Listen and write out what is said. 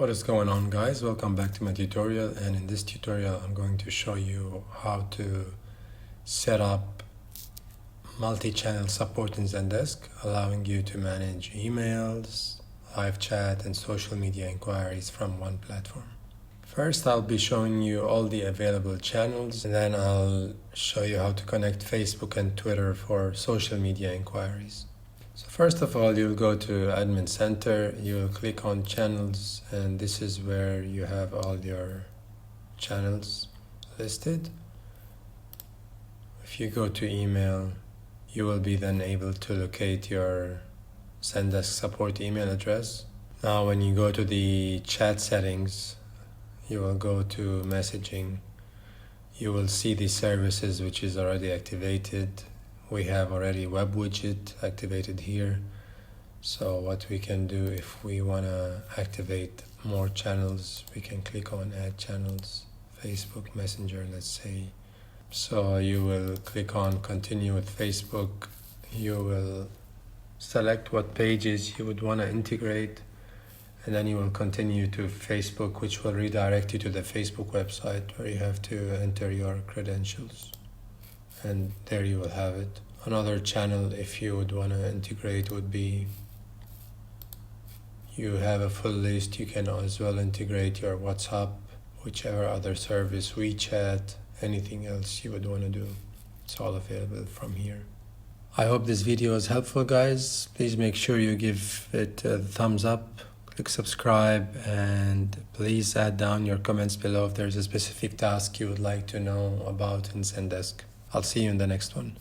What is going on, guys? Welcome back to my tutorial, and in this tutorial I'm going to show you how to set up multi-channel support in Zendesk, allowing you to manage emails, live chat and social media inquiries from one platform. First, I'll be showing you all the available channels, and then I'll show you how to connect Facebook and Twitter for social media inquiries. So first of all, you'll go to Admin Center, you'll click on Channels, and this is where you have all your channels listed. If you go to Email, you will be then able to locate your Zendesk support email address. Now when you go to the chat settings, you will go to Messaging. You will see the services which is already activated. We have already web widget activated here. So what we can do, if we want to activate more channels, we can click on Add Channels, Facebook Messenger, let's say. So you will click on Continue with Facebook. You will select what pages you would want to integrate, and then you will continue to Facebook, which will redirect you to the Facebook website where you have to enter your credentials. And there you will have it. Another channel, if you would want to integrate, would be, you have a full list. You can as well integrate your WhatsApp, whichever other service, WeChat, anything else you would want to do. It's all available from here. I hope this video is helpful, guys. Please make sure you give it a thumbs up, click subscribe, and please add down your comments below if there's a specific task you would like to know about in Zendesk. I'll see you in the next one.